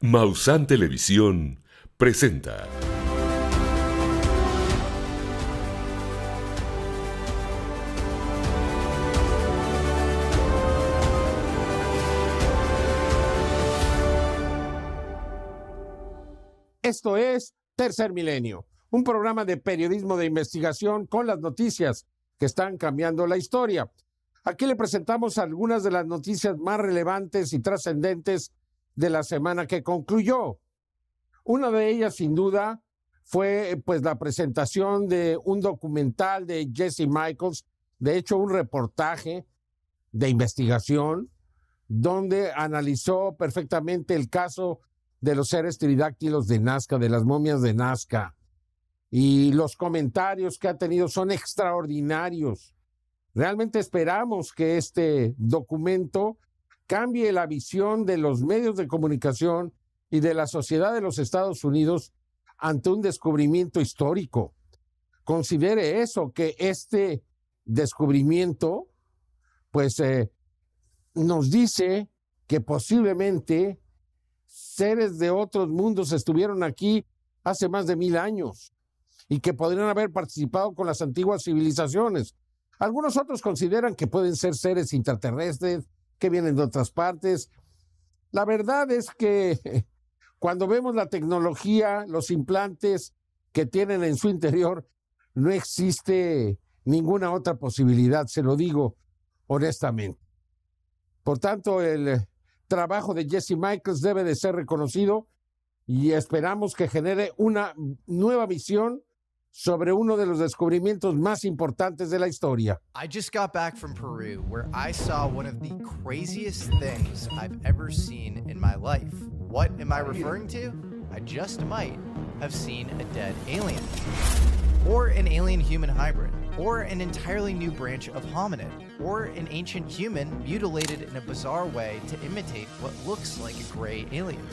Maussan Televisión presenta. Esto es Tercer Milenio, un programa de periodismo de investigación con las noticias que están cambiando la historia. Aquí le presentamos algunas de las noticias más relevantes y trascendentes de la semana que concluyó. Una de ellas, sin duda, fue la presentación de un documental de Jesse Michaels, de hecho un reportaje de investigación, donde analizó perfectamente el caso de los seres pteridáctilos de Nazca, de las momias de Nazca. Y los comentarios que ha tenido son extraordinarios. Realmente esperamos que este documento cambie la visión de los medios de comunicación y de la sociedad de los Estados Unidos ante un descubrimiento histórico. Considere eso, que este descubrimiento nos dice que posiblemente seres de otros mundos estuvieron aquí hace más de 1000 años y que podrían haber participado con las antiguas civilizaciones. Algunos otros consideran que pueden ser seres intraterrestres que vienen de otras partes. La verdad es que cuando vemos la tecnología, los implantes que tienen en su interior, no existe ninguna otra posibilidad, se lo digo honestamente. Por tanto, el trabajo de Jesse Michaels debe de ser reconocido y esperamos que genere una nueva visión sobre uno de los descubrimientos más importantes de la historia. I just got back from Peru, where I saw one of the craziest things I've ever seen in my life. What am I referring to? I just might have seen a dead alien, or an alien-human hybrid, or an entirely new branch of hominid, or an ancient human mutilated in a bizarre way to imitate what looks like a gray alien.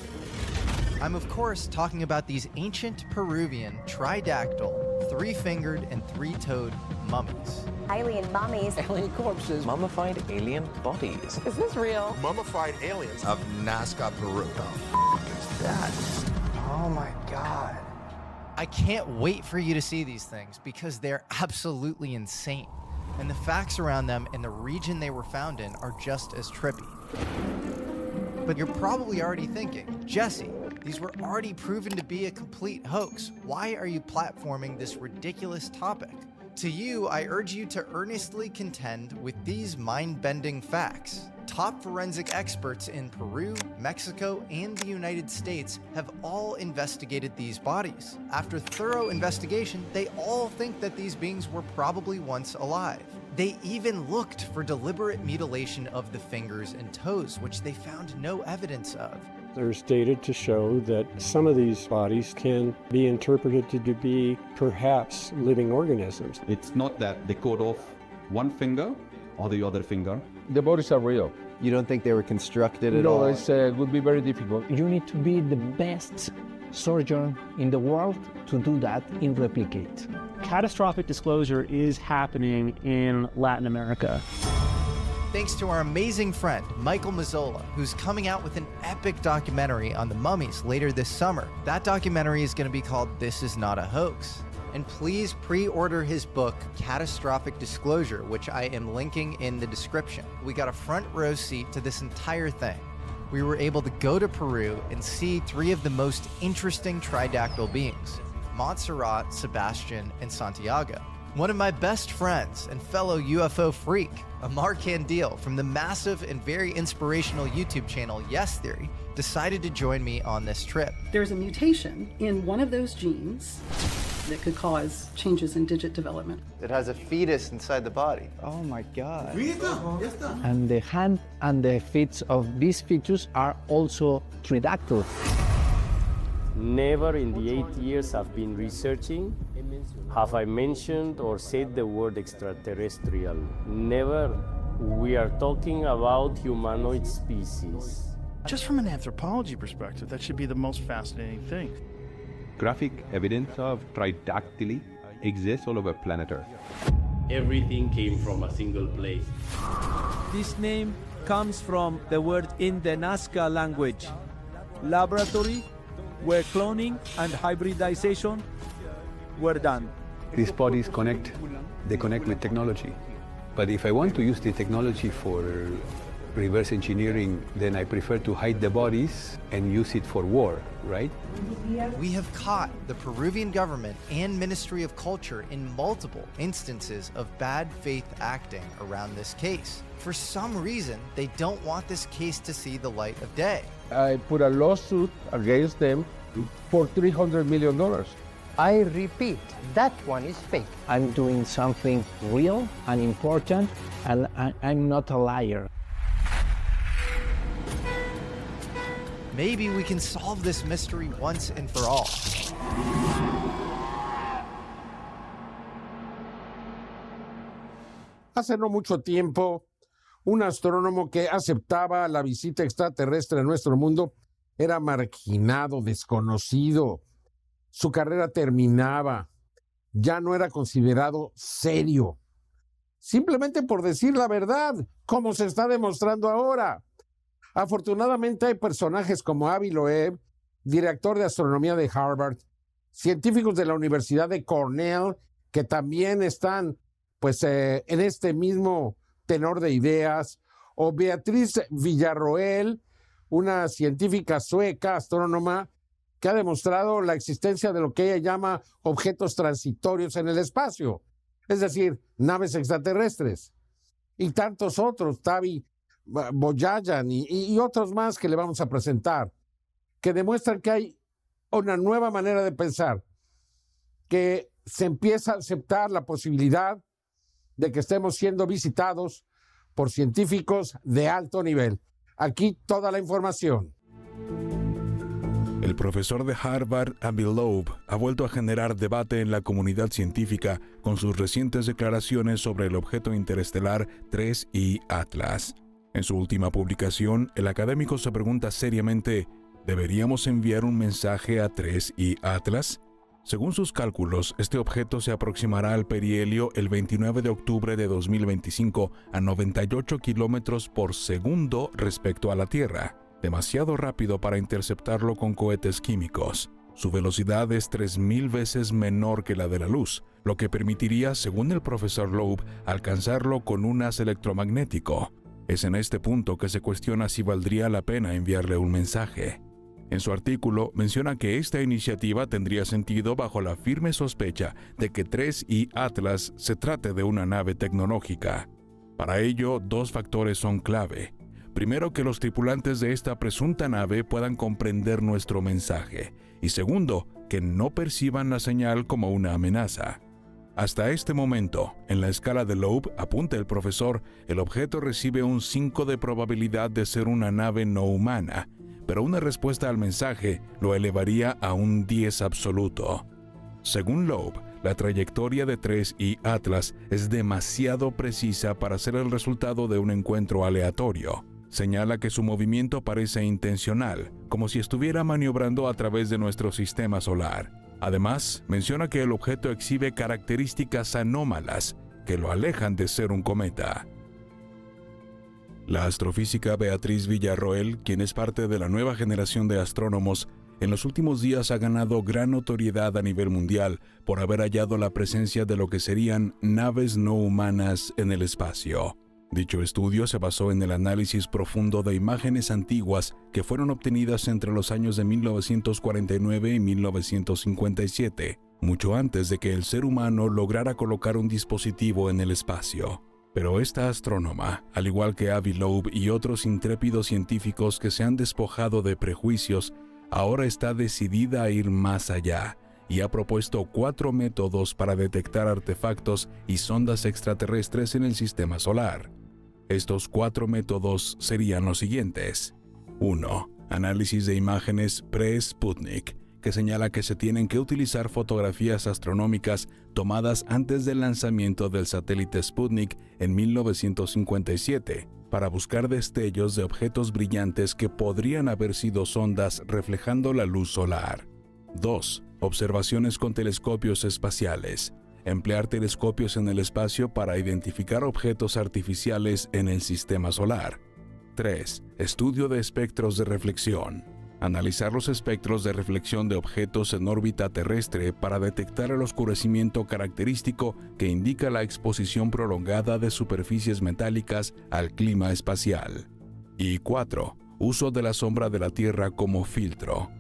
I'm of course talking about these ancient Peruvian tridactyl, three-fingered and three-toed mummies. Alien mummies. Alien corpses. Mummified alien bodies. Is this real? Mummified aliens of Nazca, Peru. What the f is that? Oh my God. I can't wait for you to see these things because they're absolutely insane. And the facts around them and the region they were found in are just as trippy. But you're probably already thinking, Jesse, these were already proven to be a complete hoax. Why are you platforming this ridiculous topic? To you, I urge you to earnestly contend with these mind-bending facts. Top forensic experts in Peru, Mexico, and the United States have all investigated these bodies. After thorough investigation, they all think that these beings were probably once alive. They even looked for deliberate mutilation of the fingers and toes, which they found no evidence of. There's data to show that some of these bodies can be interpreted to be perhaps living organisms. It's not that they cut off one finger or the other finger. The bodies are real. You don't think they were constructed at all? No, it would be very difficult. You need to be the best surgeon in the world to do that in Replicate. Catastrophic disclosure is happening in Latin America. Thanks to our amazing friend, Michael Mazzola, who's coming out with an epic documentary on the mummies later this summer. That documentary is going to be called This Is Not a Hoax. And please pre-order his book, Catastrophic Disclosure, which I am linking in the description. We got a front row seat to this entire thing. We were able to go to Peru and see 3 of the most interesting tridactyl beings, Montserrat, Sebastian, and Santiago. One of my best friends and fellow UFO freak, Amar Kandil from the massive and very inspirational YouTube channel Yes Theory, decided to join me on this trip. There's a mutation in one of those genes that could cause changes in digit development. It has a fetus inside the body. Oh my God. And the hand and the feet of these fetus are also tridactyl. Never in the 8 years I've been researching have I mentioned or said the word extraterrestrial. Never. We are talking about humanoid species. Just from an anthropology perspective, that should be the most fascinating thing. Graphic evidence of tridactyly exists all over planet Earth. Everything came from a single place. This name comes from the word in the Nazca language, laboratory where cloning and hybridization were done. These bodies connect with technology. But if I want to use the technology for reverse engineering, then I prefer to hide the bodies and use it for war, right? We have caught the Peruvian government and Ministry of Culture in multiple instances of bad faith acting around this case. For some reason, they don't want this case to see the light of day. I put a lawsuit against them for $300 million. I repeat, that one is fake. I'm doing something real and important, and I'm not a liar. Maybe we can solve this mystery once and for all. Hace no mucho tiempo, un astrónomo que aceptaba la visita extraterrestre a nuestro mundo era marginado, desconocido. Su carrera terminaba, ya no era considerado serio, simplemente por decir la verdad, como se está demostrando ahora. Afortunadamente hay personajes como Avi Loeb, director de astronomía de Harvard, científicos de la Universidad de Cornell, que también están en este mismo tenor de ideas, o Beatriz Villarroel, una científica sueca, astrónoma, que ha demostrado la existencia de lo que ella llama objetos transitorios en el espacio, es decir, naves extraterrestres, y tantos otros, Tavi Boyajan y otros más que le vamos a presentar, que demuestran que hay una nueva manera de pensar, que se empieza a aceptar la posibilidad de que estemos siendo visitados por científicos de alto nivel. Aquí toda la información. El profesor de Harvard, Avi Loeb, ha vuelto a generar debate en la comunidad científica con sus recientes declaraciones sobre el objeto interestelar 3I Atlas. En su última publicación, el académico se pregunta seriamente, ¿deberíamos enviar un mensaje a 3I Atlas? Según sus cálculos, este objeto se aproximará al perihelio el 29 de octubre de 2025 a 98 kilómetros por segundo respecto a la Tierra, demasiado rápido para interceptarlo con cohetes químicos. Su velocidad es 3000 veces menor que la de la luz, lo que permitiría, según el profesor Loeb, alcanzarlo con un haz electromagnético. Es en este punto que se cuestiona si valdría la pena enviarle un mensaje. En su artículo menciona que esta iniciativa tendría sentido bajo la firme sospecha de que 3I Atlas se trate de una nave tecnológica. Para ello, dos factores son clave. Primero, que los tripulantes de esta presunta nave puedan comprender nuestro mensaje. Y segundo, que no perciban la señal como una amenaza. Hasta este momento, en la escala de Loeb, apunta el profesor, el objeto recibe un 5 de probabilidad de ser una nave no humana, pero una respuesta al mensaje lo elevaría a un 10 absoluto. Según Loeb, la trayectoria de 3I Atlas es demasiado precisa para ser el resultado de un encuentro aleatorio. Señala que su movimiento parece intencional, como si estuviera maniobrando a través de nuestro sistema solar. Además, menciona que el objeto exhibe características anómalas que lo alejan de ser un cometa. La astrofísica Beatriz Villarroel, quien es parte de la nueva generación de astrónomos, en los últimos días ha ganado gran notoriedad a nivel mundial por haber hallado la presencia de lo que serían naves no humanas en el espacio. Dicho estudio se basó en el análisis profundo de imágenes antiguas que fueron obtenidas entre los años de 1949 y 1957, mucho antes de que el ser humano lograra colocar un dispositivo en el espacio. Pero esta astrónoma, al igual que Avi Loeb y otros intrépidos científicos que se han despojado de prejuicios, ahora está decidida a ir más allá y ha propuesto 4 métodos para detectar artefactos y sondas extraterrestres en el sistema solar. Estos 4 métodos serían los siguientes. 1. Análisis de imágenes pre-Sputnik, que señala que se tienen que utilizar fotografías astronómicas tomadas antes del lanzamiento del satélite Sputnik en 1957, para buscar destellos de objetos brillantes que podrían haber sido sondas reflejando la luz solar. 2. Observaciones con telescopios espaciales. Emplear telescopios en el espacio para identificar objetos artificiales en el sistema solar. 3. Estudio de espectros de reflexión. Analizar los espectros de reflexión de objetos en órbita terrestre para detectar el oscurecimiento característico que indica la exposición prolongada de superficies metálicas al clima espacial. Y 4. Uso de la sombra de la Tierra como filtro.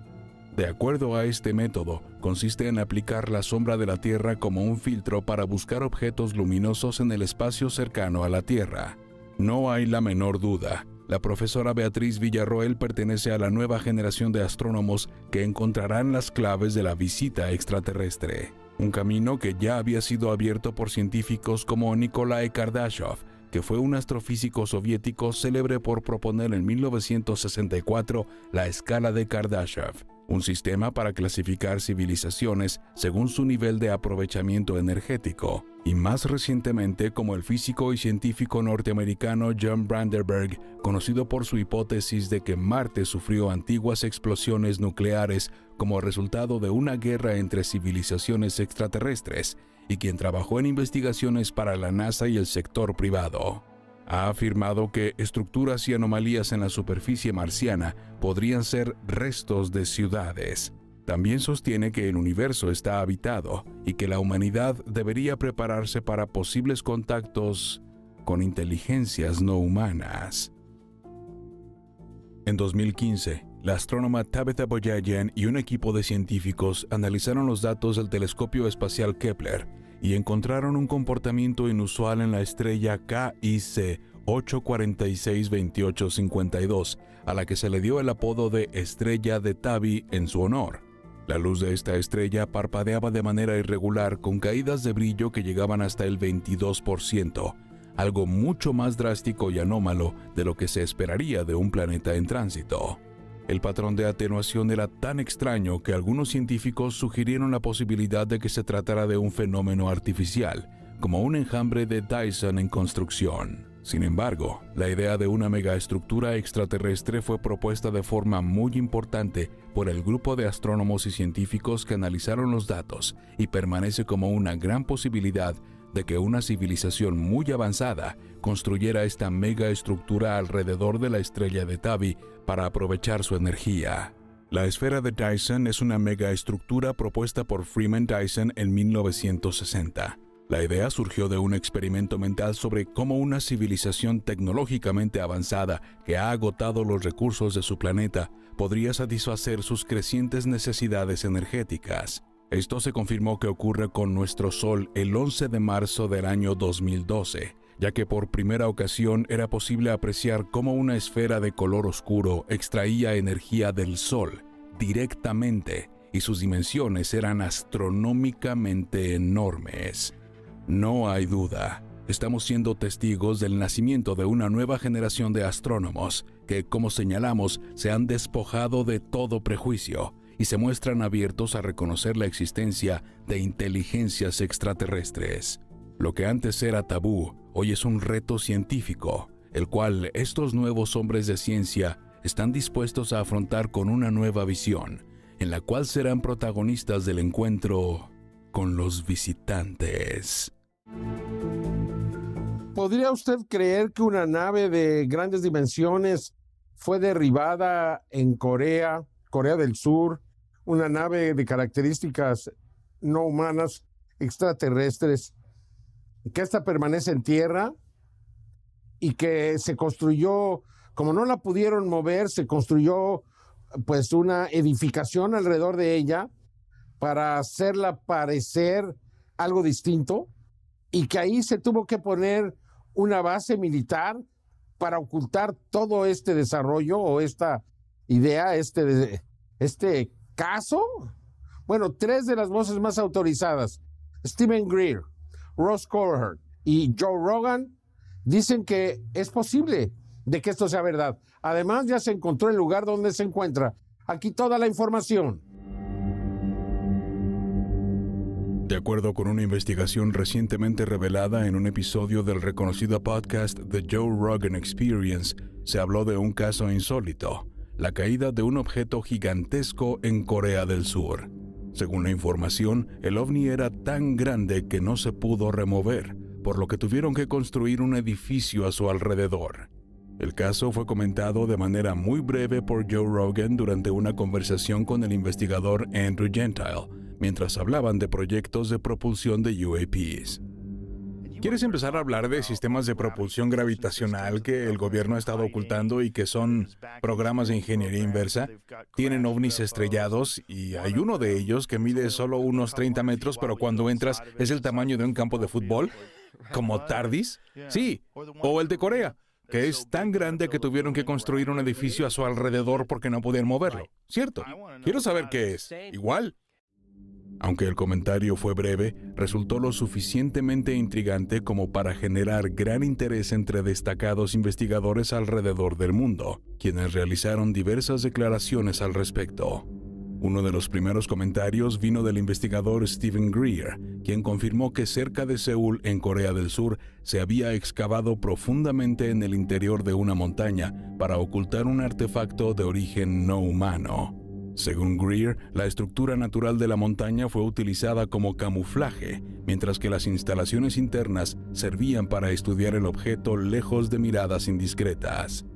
De acuerdo a este método, consiste en aplicar la sombra de la Tierra como un filtro para buscar objetos luminosos en el espacio cercano a la Tierra. No hay la menor duda. La profesora Beatriz Villarroel pertenece a la nueva generación de astrónomos que encontrarán las claves de la visita extraterrestre. Un camino que ya había sido abierto por científicos como Nikolai Kardashev, que fue un astrofísico soviético célebre por proponer en 1964 la escala de Kardashev, un sistema para clasificar civilizaciones según su nivel de aprovechamiento energético, y más recientemente como el físico y científico norteamericano John Brandenburg, conocido por su hipótesis de que Marte sufrió antiguas explosiones nucleares como resultado de una guerra entre civilizaciones extraterrestres, y quien trabajó en investigaciones para la NASA y el sector privado. Ha afirmado que estructuras y anomalías en la superficie marciana podrían ser restos de ciudades. También sostiene que el universo está habitado y que la humanidad debería prepararse para posibles contactos con inteligencias no humanas. En 2015, la astrónoma Tabitha Boyajian y un equipo de científicos analizaron los datos del telescopio espacial Kepler y encontraron un comportamiento inusual en la estrella KIC 8462852, a la que se le dio el apodo de Estrella de Tabi en su honor. La luz de esta estrella parpadeaba de manera irregular con caídas de brillo que llegaban hasta el 22%, algo mucho más drástico y anómalo de lo que se esperaría de un planeta en tránsito. El patrón de atenuación era tan extraño que algunos científicos sugirieron la posibilidad de que se tratara de un fenómeno artificial, como un enjambre de Dyson en construcción. Sin embargo, la idea de una megaestructura extraterrestre fue propuesta de forma muy importante por el grupo de astrónomos y científicos que analizaron los datos y permanece como una gran posibilidad de que una civilización muy avanzada construyera esta megaestructura alrededor de la estrella de Tabi para aprovechar su energía. La esfera de Dyson es una megaestructura propuesta por Freeman Dyson en 1960. La idea surgió de un experimento mental sobre cómo una civilización tecnológicamente avanzada que ha agotado los recursos de su planeta podría satisfacer sus crecientes necesidades energéticas. Esto se confirmó que ocurre con nuestro Sol el 11 de marzo del año 2012, ya que por primera ocasión era posible apreciar cómo una esfera de color oscuro extraía energía del Sol directamente y sus dimensiones eran astronómicamente enormes. No hay duda, estamos siendo testigos del nacimiento de una nueva generación de astrónomos que, como señalamos, se han despojado de todo prejuicio y se muestran abiertos a reconocer la existencia de inteligencias extraterrestres. Lo que antes era tabú, hoy es un reto científico, el cual estos nuevos hombres de ciencia están dispuestos a afrontar con una nueva visión, en la cual serán protagonistas del encuentro con los visitantes. ¿Podría usted creer que una nave de grandes dimensiones fue derribada en Corea del Sur, una nave de características no humanas, extraterrestres, que esta permanece en tierra y que se construyó, como no la pudieron mover, se construyó pues una edificación alrededor de ella para hacerla parecer algo distinto, y que ahí se tuvo que poner una base militar para ocultar todo este desarrollo o esta idea, este caso? Bueno, 3 de las voces más autorizadas, Stephen Greer, Ross Coulthard y Joe Rogan, dicen que es posible de que esto sea verdad. Además, ya se encontró el lugar donde se encuentra. Aquí toda la información. De acuerdo con una investigación recientemente revelada en un episodio del reconocido podcast The Joe Rogan Experience, se habló de un caso insólito, la caída de un objeto gigantesco en Corea del Sur. Según la información, el ovni era tan grande que no se pudo remover, por lo que tuvieron que construir un edificio a su alrededor. El caso fue comentado de manera muy breve por Joe Rogan durante una conversación con el investigador Andrew Gentile, mientras hablaban de proyectos de propulsión de UAPs. ¿Quieres empezar a hablar de sistemas de propulsión gravitacional que el gobierno ha estado ocultando y que son programas de ingeniería inversa? Tienen ovnis estrellados y hay uno de ellos que mide solo unos 30 metros, pero cuando entras es el tamaño de un campo de fútbol, como TARDIS. Sí, o el de Corea, que es tan grande que tuvieron que construir un edificio a su alrededor porque no podían moverlo. ¿Cierto? Quiero saber qué es. Igual. Aunque el comentario fue breve, resultó lo suficientemente intrigante como para generar gran interés entre destacados investigadores alrededor del mundo, quienes realizaron diversas declaraciones al respecto. Uno de los primeros comentarios vino del investigador Stephen Greer, quien confirmó que cerca de Seúl, en Corea del Sur, se había excavado profundamente en el interior de una montaña para ocultar un artefacto de origen no humano. Según Greer, la estructura natural de la montaña fue utilizada como camuflaje, mientras que las instalaciones internas servían para estudiar el objeto lejos de miradas indiscretas.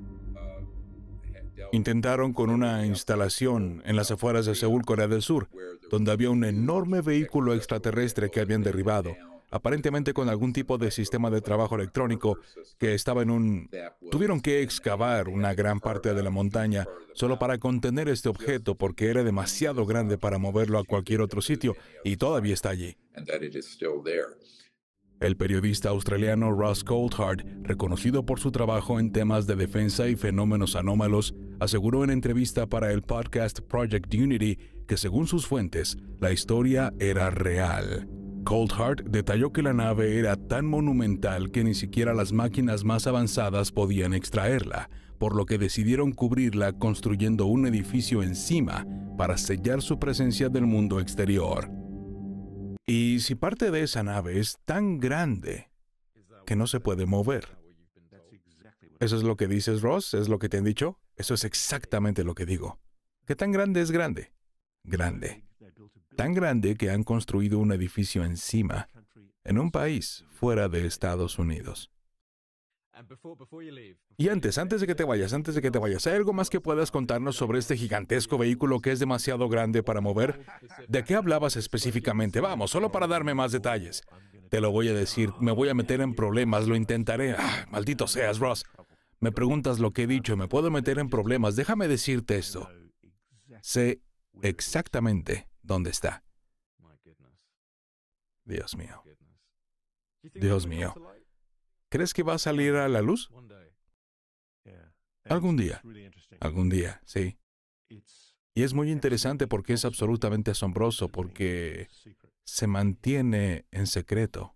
Intentaron con una instalación en las afueras de Seúl, Corea del Sur, donde había un enorme vehículo extraterrestre que habían derribado, aparentemente con algún tipo de sistema de trabajo electrónico que estaba Tuvieron que excavar una gran parte de la montaña solo para contener este objeto porque era demasiado grande para moverlo a cualquier otro sitio y todavía está allí. El periodista australiano Ross Coulthard, reconocido por su trabajo en temas de defensa y fenómenos anómalos, aseguró en entrevista para el podcast Project Unity que según sus fuentes, la historia era real. Coulthard detalló que la nave era tan monumental que ni siquiera las máquinas más avanzadas podían extraerla, por lo que decidieron cubrirla construyendo un edificio encima para sellar su presencia del mundo exterior. Y si parte de esa nave es tan grande que no se puede mover. ¿Eso es lo que dices, Ross? ¿Es lo que te han dicho? Eso es exactamente lo que digo. ¿Qué tan grande es grande? Grande. Tan grande que han construido un edificio encima, en un país fuera de Estados Unidos. Y antes de que te vayas, ¿hay algo más que puedas contarnos sobre este gigantesco vehículo que es demasiado grande para mover? ¿De qué hablabas específicamente? Vamos, solo para darme más detalles. Te lo voy a decir, me voy a meter en problemas, lo intentaré. Maldito seas, Ross. Me preguntas lo que he dicho, me puedo meter en problemas. Déjame decirte esto. Sé exactamente dónde está. Dios mío. Dios mío. ¿Crees que va a salir a la luz? Algún día, sí. Y es muy interesante porque es absolutamente asombroso, porque se mantiene en secreto.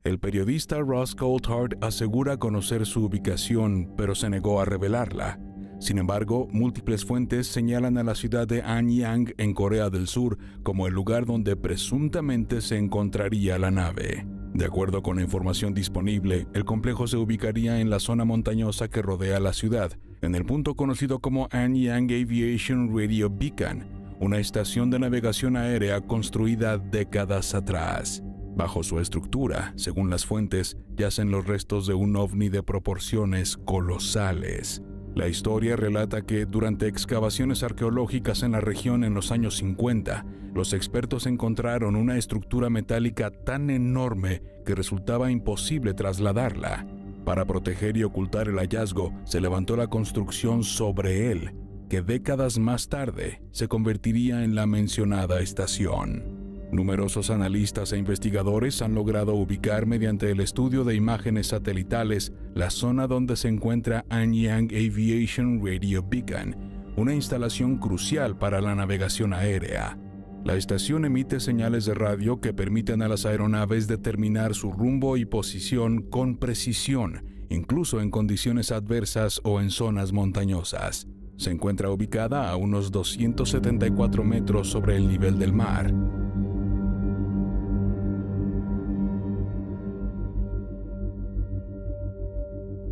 El periodista Ross Coulthard asegura conocer su ubicación, pero se negó a revelarla. Sin embargo, múltiples fuentes señalan a la ciudad de Anyang, en Corea del Sur, como el lugar donde presuntamente se encontraría la nave. De acuerdo con la información disponible, el complejo se ubicaría en la zona montañosa que rodea la ciudad, en el punto conocido como Anyang Aviation Radio Beacon, una estación de navegación aérea construida décadas atrás. Bajo su estructura, según las fuentes, yacen los restos de un ovni de proporciones colosales. La historia relata que durante excavaciones arqueológicas en la región en los años 50, los expertos encontraron una estructura metálica tan enorme que resultaba imposible trasladarla. Para proteger y ocultar el hallazgo, se levantó la construcción sobre él, que décadas más tarde se convertiría en la mencionada estación. Numerosos analistas e investigadores han logrado ubicar mediante el estudio de imágenes satelitales la zona donde se encuentra Anyang Aviation Radio Beacon, una instalación crucial para la navegación aérea. La estación emite señales de radio que permiten a las aeronaves determinar su rumbo y posición con precisión, incluso en condiciones adversas o en zonas montañosas. Se encuentra ubicada a unos 274 metros sobre el nivel del mar.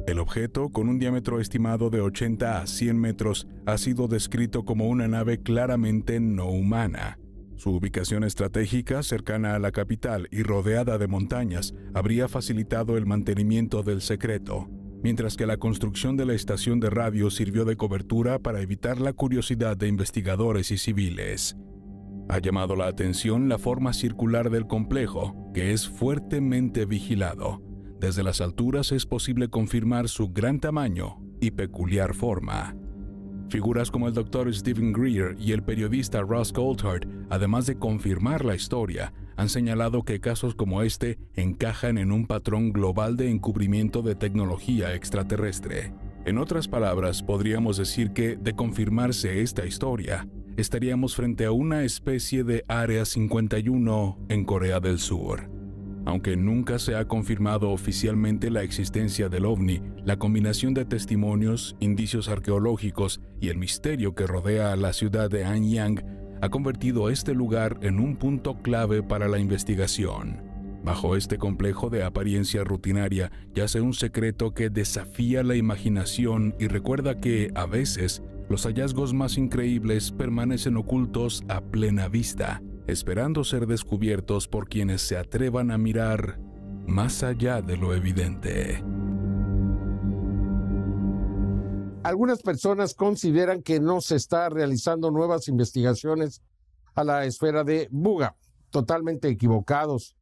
El objeto, con un diámetro estimado de 80 a 100 metros, ha sido descrito como una nave claramente no humana. Su ubicación estratégica, cercana a la capital y rodeada de montañas, habría facilitado el mantenimiento del secreto. mientras que la construcción de la estación de radio sirvió de cobertura para evitar la curiosidad de investigadores y civiles. Ha llamado la atención la forma circular del complejo, que es fuertemente vigilado. Desde las alturas es posible confirmar su gran tamaño y peculiar forma. Figuras como el Dr. Stephen Greer y el periodista Ross Coulthard, además de confirmar la historia, han señalado que casos como este encajan en un patrón global de encubrimiento de tecnología extraterrestre. En otras palabras, podríamos decir que, de confirmarse esta historia, estaríamos frente a una especie de Área 51 en Corea del Sur. Aunque nunca se ha confirmado oficialmente la existencia del ovni, la combinación de testimonios, indicios arqueológicos y el misterio que rodea a la ciudad de Anyang ha convertido este lugar en un punto clave para la investigación. Bajo este complejo de apariencia rutinaria yace un secreto que desafía la imaginación y recuerda que, a veces, los hallazgos más increíbles permanecen ocultos a plena vista, esperando ser descubiertos por quienes se atrevan a mirar más allá de lo evidente. Algunas personas consideran que no se está realizando nuevas investigaciones a la esfera de Buga. Totalmente equivocados.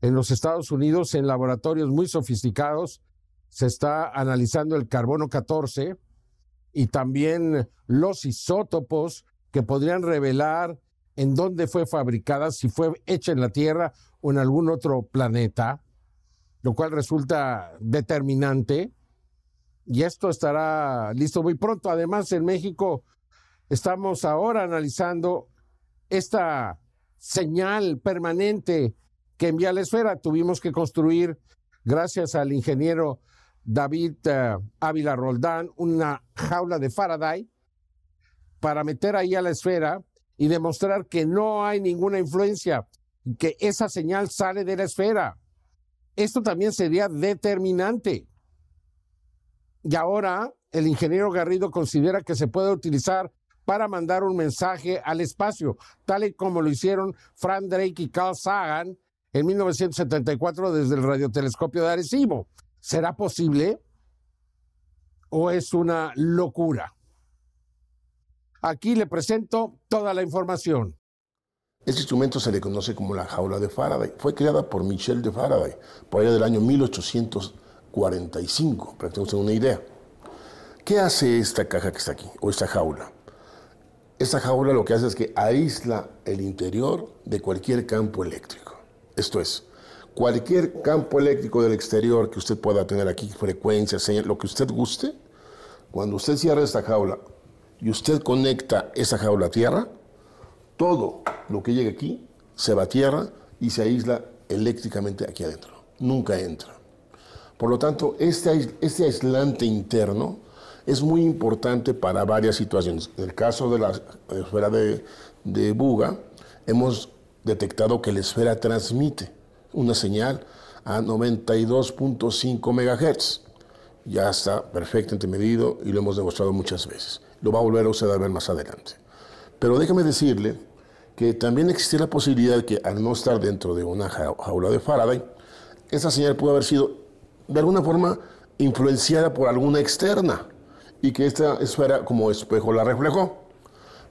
En los Estados Unidos, en laboratorios muy sofisticados, se está analizando el carbono 14 y también los isótopos que podrían revelar en dónde fue fabricada, si fue hecha en la Tierra o en algún otro planeta, lo cual resulta determinante. Y esto estará listo muy pronto. Además, en México estamos ahora analizando esta señal permanente que envía la esfera. Tuvimos que construir, gracias al ingeniero David Ávila Roldán, una jaula de Faraday para meter ahí a la esfera y demostrar que no hay ninguna influencia, que esa señal sale de la esfera. Esto también sería determinante. Y ahora el ingeniero Garrido considera que se puede utilizar para mandar un mensaje al espacio, tal y como lo hicieron Frank Drake y Carl Sagan en 1974 desde el radiotelescopio de Arecibo. ¿Será posible o es una locura? Aquí le presento toda la información. Este instrumento se le conoce como la jaula de Faraday. Fue creada por Michel de Faraday, por allá del año 1845, para que tengan una idea. ¿Qué hace esta caja que está aquí, o esta jaula? Esta jaula lo que hace es que aísla el interior de cualquier campo eléctrico. Esto es, cualquier campo eléctrico del exterior que usted pueda tener aquí, frecuencias, lo que usted guste, cuando usted cierra esta jaula y usted conecta esa jaula a tierra, todo lo que llegue aquí se va a tierra y se aísla eléctricamente aquí adentro. Nunca entra. Por lo tanto, este aislante interno es muy importante para varias situaciones. En el caso de la esfera de Buga, hemos detectado que la esfera transmite una señal a 92.5 MHz. Ya está perfectamente medido y lo hemos demostrado muchas veces. Lo va a volver a usted a ver más adelante. Pero déjame decirle que también existe la posibilidad de que al no estar dentro de una jaula de Faraday, esa señal pudo haber sido de alguna forma influenciada por alguna externa y que esta esfera como espejo la reflejó.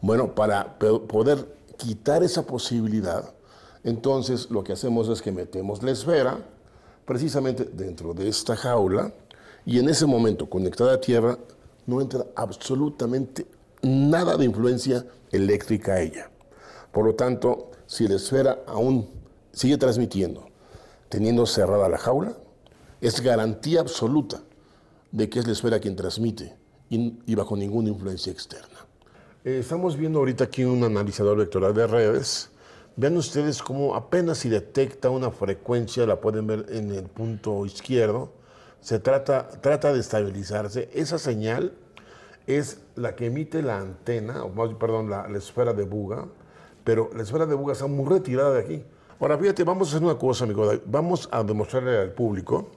Bueno, para poder quitar esa posibilidad, entonces lo que hacemos es que metemos la esfera precisamente dentro de esta jaula y en ese momento conectada a tierra no entra absolutamente nada de influencia eléctrica a ella. Por lo tanto, si la esfera aún sigue transmitiendo, teniendo cerrada la jaula, es garantía absoluta de que es la esfera quien transmite y bajo ninguna influencia externa. Estamos viendo ahorita aquí un analizador vectorial de redes. Vean ustedes cómo apenas si detecta una frecuencia, la pueden ver en el punto izquierdo, se trata de estabilizarse. Esa señal es la que emite la antena, la esfera de Buga, pero la esfera de Buga está muy retirada de aquí. Ahora, fíjate, vamos a hacer una cosa, amigo. Vamos a demostrarle al público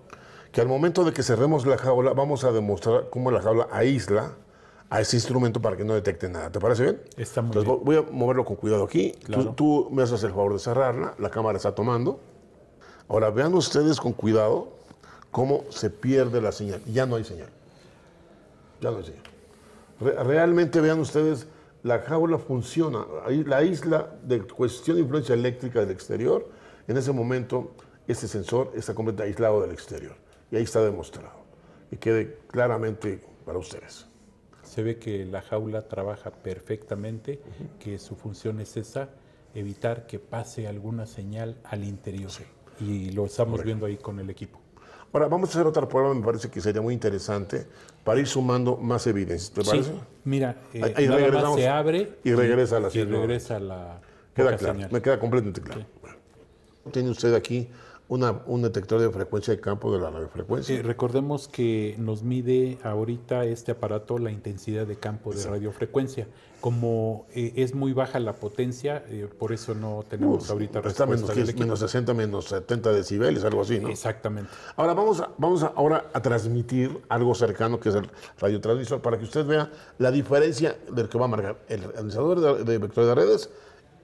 que al momento de que cerremos la jaula, vamos a demostrar cómo la jaula aísla a ese instrumento para que no detecte nada. ¿Te parece bien? Está muy bien. Voy a moverlo con cuidado aquí. Claro. Tú me haces el favor de cerrarla. La cámara está tomando. Ahora, vean ustedes con cuidado cómo se pierde la señal. Ya no hay señal. Ya no hay señal. Realmente vean ustedes, la jaula funciona. Ahí la isla de cuestión de influencia eléctrica del exterior, en ese momento este sensor está completamente aislado del exterior. Y ahí está demostrado. Y quede claramente para ustedes. Se ve que la jaula trabaja perfectamente, que su función es esa, evitar que pase alguna señal al interior. Sí. Y lo estamos viendo ahí con el equipo. Ahora, vamos a hacer otra prueba, me parece que sería muy interesante, para ir sumando más evidencias. ¿Te parece? Sí, mira, ahí nada más se abre y regresa a la señal. Y regresa a la queda claro, señal. Me queda completamente claro. Sí. Bueno, tiene usted aquí un detector de frecuencia de campo de la radiofrecuencia. Recordemos que nos mide ahorita este aparato la intensidad de campo de radiofrecuencia. Como es muy baja la potencia, por eso no tenemos ahorita respuesta del equipo. Menos 60, menos 70 decibeles, algo así, ¿no? Exactamente. Ahora vamos ahora a transmitir algo cercano, que es el radiotransmisor, para que usted vea la diferencia del que va a marcar el analizador de vectores de redes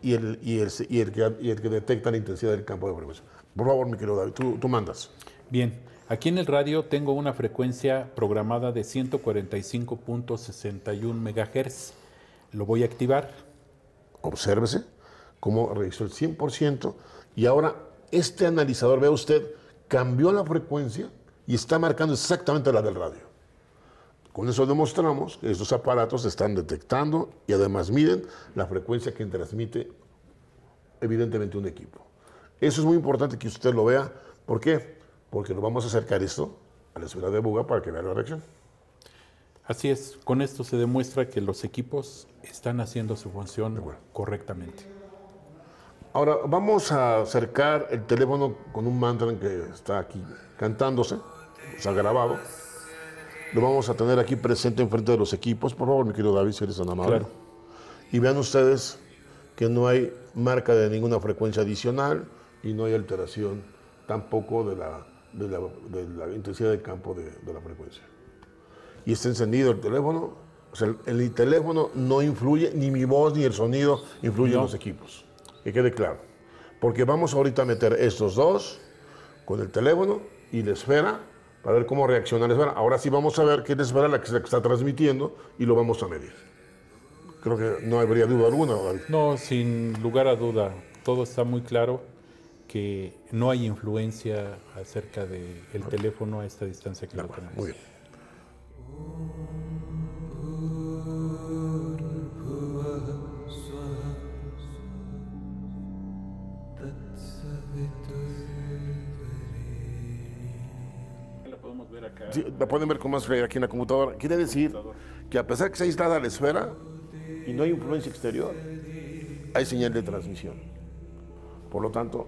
y el que detecta la intensidad del campo de frecuencia. Por favor, mi querido David, tú mandas. Bien, aquí en el radio tengo una frecuencia programada de 145.61 MHz. Lo voy a activar. Obsérvese cómo registró el 100% y ahora este analizador, vea usted, cambió la frecuencia y está marcando exactamente la del radio. Con eso demostramos que estos aparatos están detectando y además miden la frecuencia que transmite evidentemente un equipo. Eso es muy importante que usted lo vea. ¿Por qué? Porque nos vamos a acercar esto a la esfera de Buga para que vea la reacción. Así es, con esto se demuestra que los equipos están haciendo su función correctamente. Ahora vamos a acercar el teléfono con un mantra que está aquí cantándose, está grabado. Lo vamos a tener aquí presente enfrente de los equipos. Por favor, mi querido David, si eres tan amable. Claro. Y vean ustedes que no hay marca de ninguna frecuencia adicional y no hay alteración tampoco de la intensidad de campo de la frecuencia. Y está encendido el teléfono. O sea, el teléfono no influye, ni mi voz ni el sonido influyen en los equipos. Que quede claro. Porque vamos ahorita a meter estos dos con el teléfono y la esfera para ver cómo reacciona la esfera. Ahora sí vamos a ver qué es la esfera la que está transmitiendo y lo vamos a medir. Creo que no habría duda alguna, David. No, sin lugar a duda. Todo está muy claro que no hay influencia acerca del teléfono a esta distancia que lo tenemos. Muy bien. Sí, la pueden ver con más claridad aquí en la computadora. Quiere decir que a pesar que se aislada la esfera y no hay influencia exterior, hay señal de transmisión. Por lo tanto,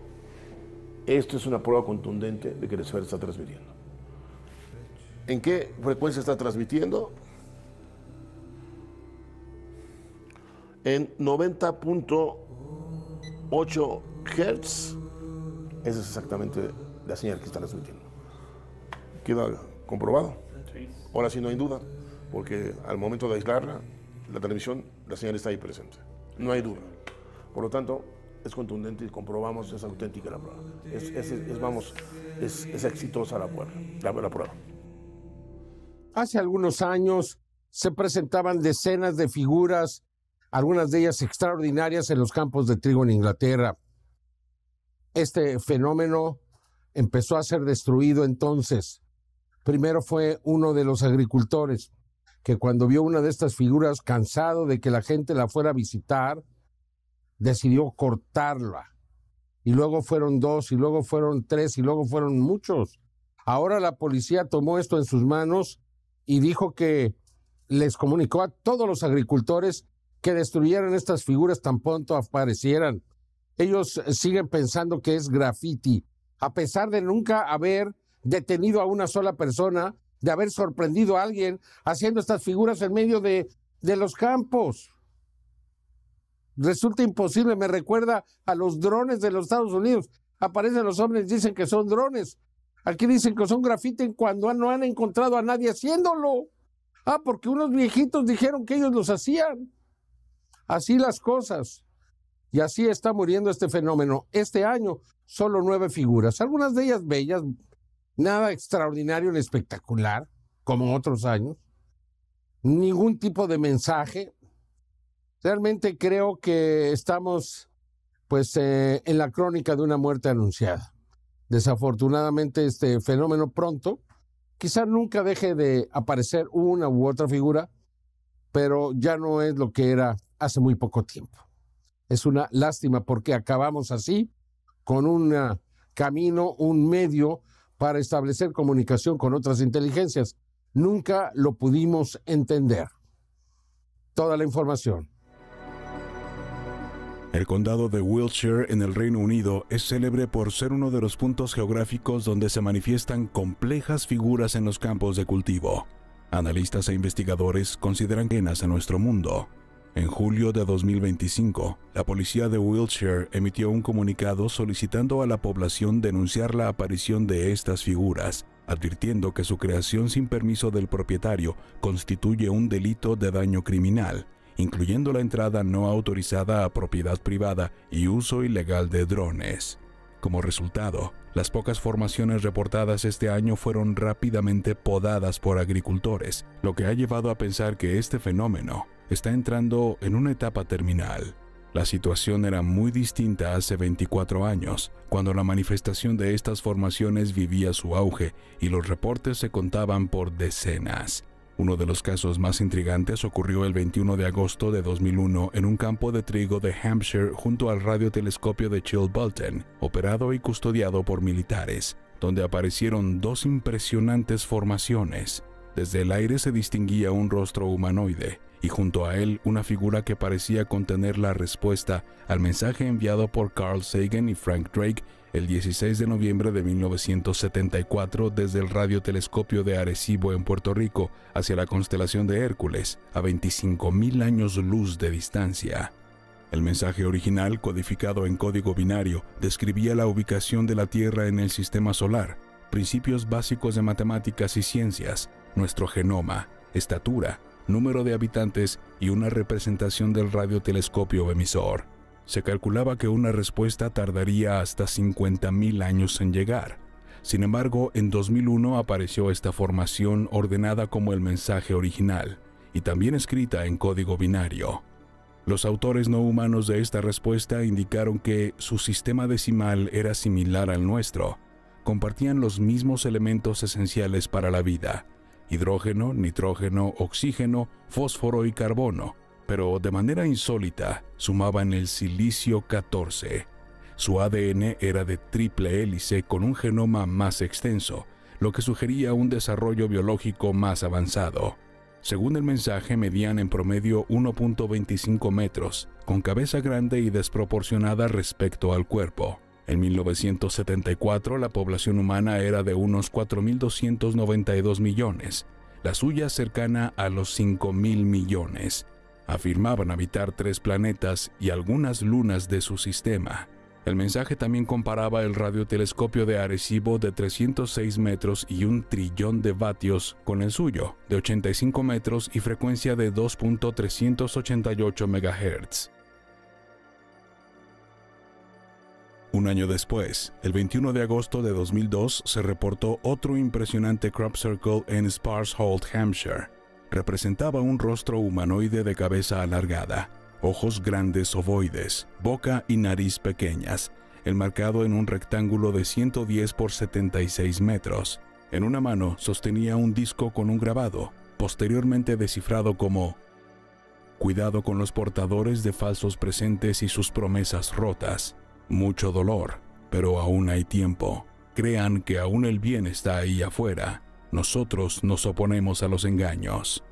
esto es una prueba contundente de que la esfera está transmitiendo. ¿En qué frecuencia está transmitiendo? En 90.8 Hz. Esa es exactamente la señal que está transmitiendo. ¿Queda comprobado? Sí. Ahora sí no hay duda, porque al momento de aislarla, la transmisión, la señal está ahí presente. No hay duda. Por lo tanto, es contundente y comprobamos, es auténtica la prueba. Es exitosa la prueba. Hace algunos años se presentaban decenas de figuras, algunas de ellas extraordinarias, en los campos de trigo en Inglaterra. Este fenómeno empezó a ser destruido entonces. Primero fue uno de los agricultores que, cuando vio una de estas figuras, cansado de que la gente la fuera a visitar, decidió cortarla. Y luego fueron 2, y luego fueron 3, y luego fueron muchos. Ahora la policía tomó esto en sus manos y dijo que les comunicó a todos los agricultores que destruyeran estas figuras tan pronto aparecieran. Ellos siguen pensando que es graffiti, a pesar de nunca haber detenido a una sola persona, de haber sorprendido a alguien haciendo estas figuras en medio de los campos. Resulta imposible, me recuerda a los drones de los Estados Unidos. Aparecen los hombres, dicen que son drones. Aquí dicen que son graffiti cuando no han encontrado a nadie haciéndolo. Porque unos viejitos dijeron que ellos los hacían. Así las cosas. Y así está muriendo este fenómeno. Este año, solo 9 figuras, algunas de ellas bellas, Nada extraordinario ni espectacular, como otros años. Ningún tipo de mensaje. Realmente creo que estamos en la crónica de una muerte anunciada. Desafortunadamente este fenómeno pronto, quizás nunca deje de aparecer una u otra figura, pero ya no es lo que era hace muy poco tiempo. Es una lástima porque acabamos así con un camino, un medio para establecer comunicación con otras inteligencias. Nunca lo pudimos entender. Toda la información. El condado de Wiltshire en el Reino Unido es célebre por ser uno de los puntos geográficos donde se manifiestan complejas figuras en los campos de cultivo. Analistas e investigadores consideran ajenas a nuestro mundo. En julio de 2025, la policía de Wiltshire emitió un comunicado solicitando a la población denunciar la aparición de estas figuras, advirtiendo que su creación sin permiso del propietario constituye un delito de daño criminal, incluyendo la entrada no autorizada a propiedad privada y uso ilegal de drones. Como resultado, las pocas formaciones reportadas este año fueron rápidamente podadas por agricultores, lo que ha llevado a pensar que este fenómeno está entrando en una etapa terminal. La situación era muy distinta hace 24 años, cuando la manifestación de estas formaciones vivía su auge y los reportes se contaban por decenas. Uno de los casos más intrigantes ocurrió el 21 de agosto de 2001 en un campo de trigo de Hampshire junto al radiotelescopio de Chilbolton, operado y custodiado por militares, donde aparecieron dos impresionantes formaciones. Desde el aire se distinguía un rostro humanoide y junto a él una figura que parecía contener la respuesta al mensaje enviado por Carl Sagan y Frank Drake el 16 de noviembre de 1974 desde el radiotelescopio de Arecibo en Puerto Rico hacia la constelación de Hércules, a 25,000 años luz de distancia. El mensaje original, codificado en código binario, describía la ubicación de la Tierra en el sistema solar, principios básicos de matemáticas y ciencias, nuestro genoma, estatura, número de habitantes y una representación del radiotelescopio emisor. Se calculaba que una respuesta tardaría hasta 50,000 años en llegar. Sin embargo, en 2001 apareció esta formación ordenada como el mensaje original y también escrita en código binario. Los autores no humanos de esta respuesta indicaron que su sistema decimal era similar al nuestro. Compartían los mismos elementos esenciales para la vida: hidrógeno, nitrógeno, oxígeno, fósforo y carbono, pero de manera insólita sumaban el silicio 14. Su ADN era de triple hélice con un genoma más extenso, lo que sugería un desarrollo biológico más avanzado. Según el mensaje, medían en promedio 1.25 metros, con cabeza grande y desproporcionada respecto al cuerpo. En 1974, la población humana era de unos 4.292 millones, la suya cercana a los 5.000 millones. Afirmaban habitar 3 planetas y algunas lunas de su sistema. El mensaje también comparaba el radiotelescopio de Arecibo de 306 metros y 1 trillón de vatios con el suyo, de 85 metros y frecuencia de 2.388 MHz. Un año después, el 21 de agosto de 2002, se reportó otro impresionante crop circle en Sparsholt, Hampshire. Representaba un rostro humanoide de cabeza alargada, ojos grandes ovoides, boca y nariz pequeñas, enmarcado en un rectángulo de 110 por 76 metros. En una mano sostenía un disco con un grabado, posteriormente descifrado como: cuidado con los portadores de falsos presentes y sus promesas rotas. Mucho dolor, pero aún hay tiempo. Crean que aún el bien está ahí afuera. Nosotros nos oponemos a los engaños.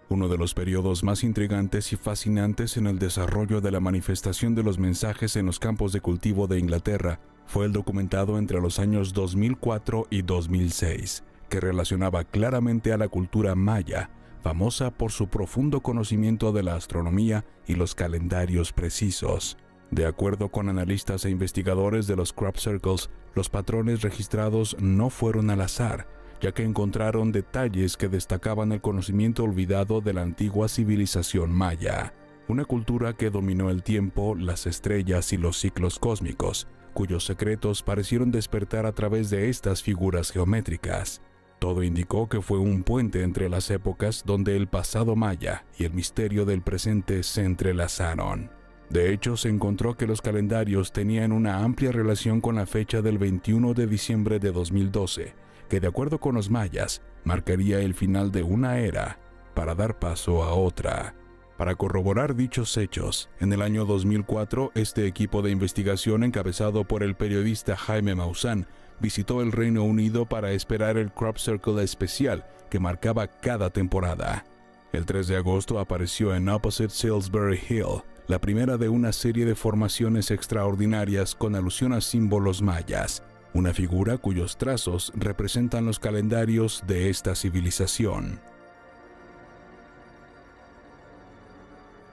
Uno de los periodos más intrigantes y fascinantes en el desarrollo de la manifestación de los mensajes en los campos de cultivo de Inglaterra fue el documentado entre los años 2004 y 2006, que relacionaba claramente a la cultura maya, famosa por su profundo conocimiento de la astronomía y los calendarios precisos. De acuerdo con analistas e investigadores de los crop circles, los patrones registrados no fueron al azar, ya que encontraron detalles que destacaban el conocimiento olvidado de la antigua civilización maya. una cultura que dominó el tiempo, las estrellas y los ciclos cósmicos, cuyos secretos parecieron despertar a través de estas figuras geométricas. Todo indicó que fue un puente entre las épocas donde el pasado maya y el misterio del presente se entrelazaron. De hecho, se encontró que los calendarios tenían una amplia relación con la fecha del 21 de diciembre de 2012, que de acuerdo con los mayas, marcaría el final de una era para dar paso a otra. Para corroborar dichos hechos, en el año 2004, este equipo de investigación encabezado por el periodista Jaime Maussan visitó el Reino Unido para esperar el Crop Circle especial que marcaba cada temporada. El 3 de agosto apareció en Opposite Salisbury Hill, la primera de una serie de formaciones extraordinarias con alusión a símbolos mayas, una figura cuyos trazos representan los calendarios de esta civilización.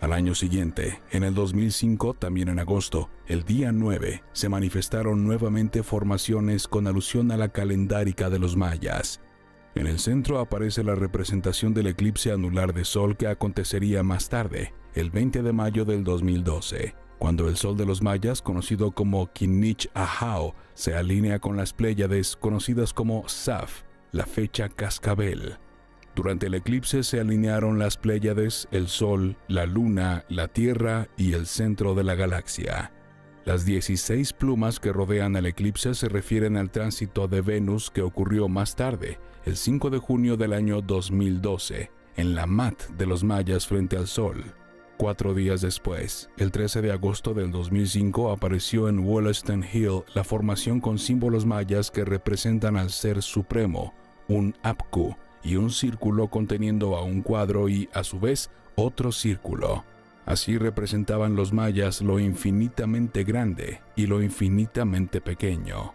Al año siguiente, en el 2005, también en agosto, el día 9, se manifestaron nuevamente formaciones con alusión a la calendárica de los mayas. En el centro aparece la representación del eclipse anular de Sol que acontecería más tarde, el 20 de mayo del 2012, cuando el Sol de los mayas, conocido como Kinich Ahau, se alinea con las Pléyades conocidas como Saf, la fecha cascabel. Durante el eclipse se alinearon las Pléyades, el Sol, la Luna, la Tierra y el centro de la galaxia. Las 16 plumas que rodean al eclipse se refieren al tránsito de Venus que ocurrió más tarde, el 5 de junio del año 2012, en la mat de los mayas frente al Sol. 4 días después, el 13 de agosto del 2005, apareció en Wollaston Hill la formación con símbolos mayas que representan al Ser Supremo, un Apku, y un círculo conteniendo a un cuadro y, a su vez, otro círculo. Así representaban los mayas lo infinitamente grande y lo infinitamente pequeño.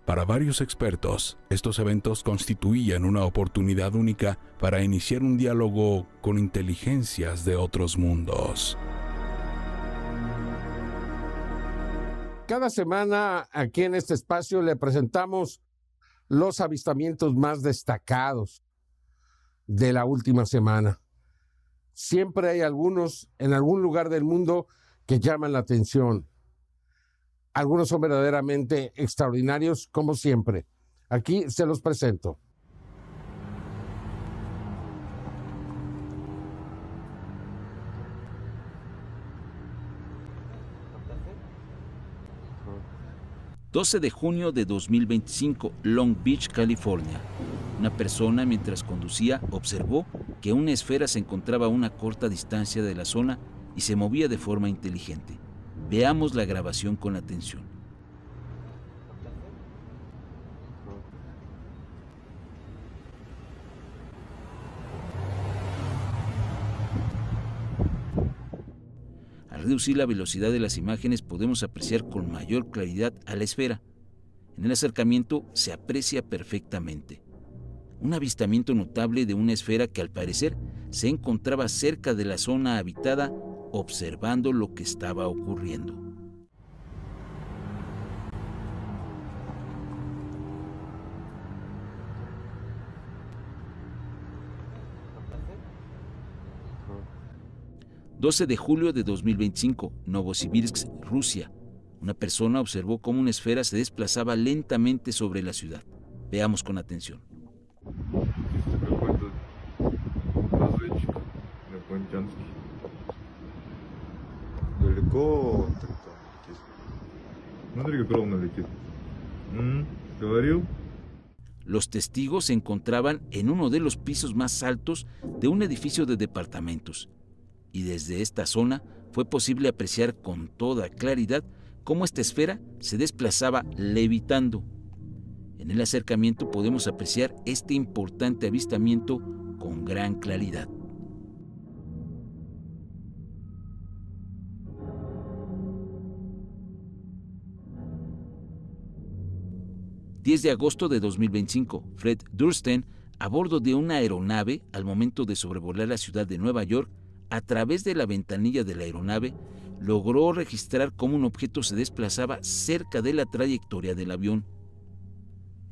Para varios expertos, estos eventos constituían una oportunidad única para iniciar un diálogo con inteligencias de otros mundos. Cada semana aquí en este espacio le presentamos los avistamientos más destacados de la última semana. Siempre hay algunos en algún lugar del mundo que llaman la atención. Algunos son verdaderamente extraordinarios, como siempre. Aquí se los presento. ...12 de junio de 2025, Long Beach, California. Una persona, mientras conducía, observó que una esfera se encontraba a una corta distancia de la zona y se movía de forma inteligente. Veamos la grabación con atención. Al reducir la velocidad de las imágenes podemos apreciar con mayor claridad a la esfera. En el acercamiento se aprecia perfectamente. Un avistamiento notable de una esfera que al parecer se encontraba cerca de la zona habitada, observando lo que estaba ocurriendo. ...12 de julio de 2025, Novosibirsk, Rusia. Una persona observó cómo una esfera se desplazaba lentamente sobre la ciudad. Veamos con atención. Los testigos se encontraban en uno de los pisos más altos de un edificio de departamentos. Y desde esta zona fue posible apreciar con toda claridad cómo esta esfera se desplazaba levitando. En el acercamiento podemos apreciar este importante avistamiento con gran claridad. ...10 de agosto de 2025, Fred Dursten, a bordo de una aeronave, al momento de sobrevolar la ciudad de Nueva York, a través de la ventanilla de la aeronave, logró registrar cómo un objeto se desplazaba cerca de la trayectoria del avión.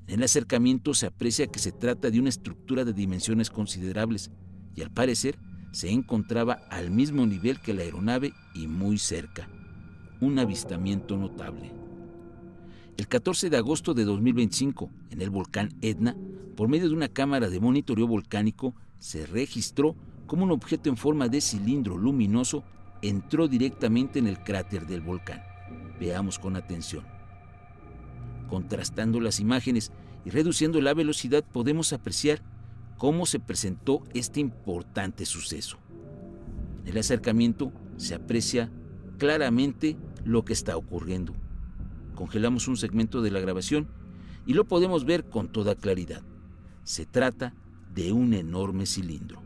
En el acercamiento se aprecia que se trata de una estructura de dimensiones considerables y al parecer se encontraba al mismo nivel que la aeronave y muy cerca. Un avistamiento notable. El 14 de agosto de 2025, en el volcán Etna, por medio de una cámara de monitoreo volcánico, se registró cómo un objeto en forma de cilindro luminoso entró directamente en el cráter del volcán. Veamos con atención. Contrastando las imágenes y reduciendo la velocidad, podemos apreciar cómo se presentó este importante suceso. En el acercamiento se aprecia claramente lo que está ocurriendo. Congelamos un segmento de la grabación y lo podemos ver con toda claridad. Se trata de un enorme cilindro.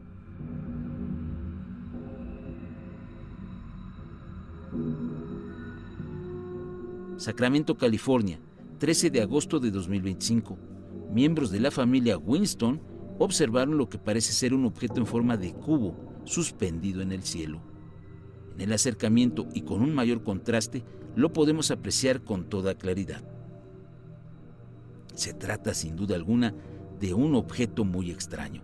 Sacramento, California, 13 de agosto de 2025. Miembros de la familia Winston observaron lo que parece ser un objeto en forma de cubo suspendido en el cielo. En el acercamiento y con un mayor contraste lo podemos apreciar con toda claridad. Se trata sin duda alguna de un objeto muy extraño.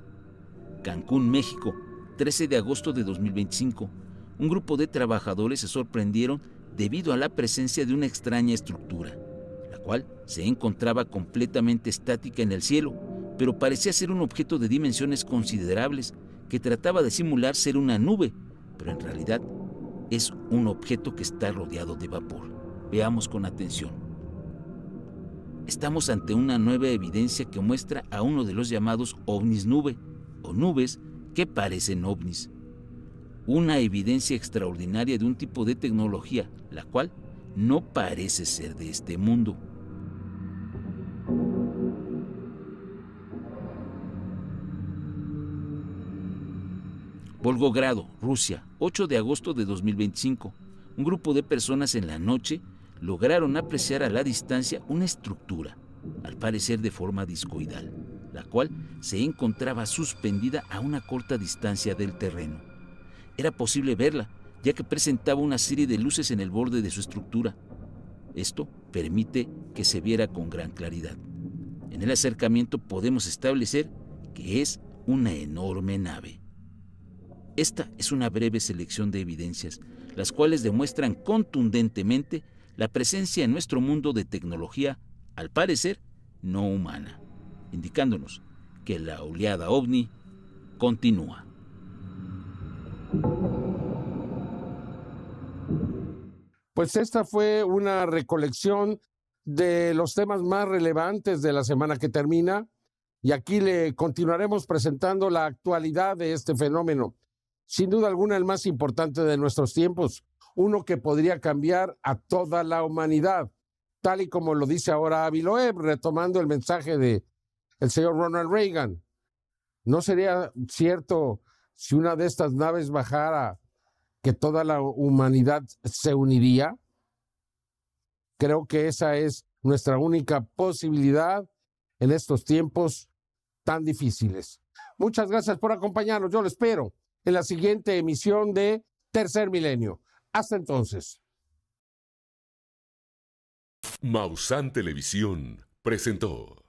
Cancún, México, 13 de agosto de 2025. Un grupo de trabajadores se sorprendieron debido a la presencia de una extraña estructura, la cual se encontraba completamente estática en el cielo, pero parecía ser un objeto de dimensiones considerables que trataba de simular ser una nube, pero en realidad es un objeto que está rodeado de vapor. Veamos con atención. Estamos ante una nueva evidencia que muestra a uno de los llamados ovnis nube, o nubes que parecen ovnis. Una evidencia extraordinaria de un tipo de tecnología, la cual no parece ser de este mundo. Volgogrado, Rusia, 8 de agosto de 2025. Un grupo de personas en la noche lograron apreciar a la distancia una estructura, al parecer de forma discoidal, la cual se encontraba suspendida a una corta distancia del terreno. Era posible verla, ya que presentaba una serie de luces en el borde de su estructura. Esto permite que se viera con gran claridad. En el acercamiento podemos establecer que es una enorme nave. Esta es una breve selección de evidencias, las cuales demuestran contundentemente la presencia en nuestro mundo de tecnología, al parecer, no humana, indicándonos que la oleada ovni continúa. Pues esta fue una recolección de los temas más relevantes de la semana que termina, y aquí le continuaremos presentando la actualidad de este fenómeno. Sin duda alguna el más importante de nuestros tiempos, uno que podría cambiar a toda la humanidad, tal y como lo dice ahora Avi Loeb, retomando el mensaje del señor Ronald Reagan. ¿No sería cierto si una de estas naves bajara que toda la humanidad se uniría? Creo que esa es nuestra única posibilidad en estos tiempos tan difíciles. Muchas gracias por acompañarnos. Yo lo espero en la siguiente emisión de Tercer Milenio. Hasta entonces. Maussan Televisión presentó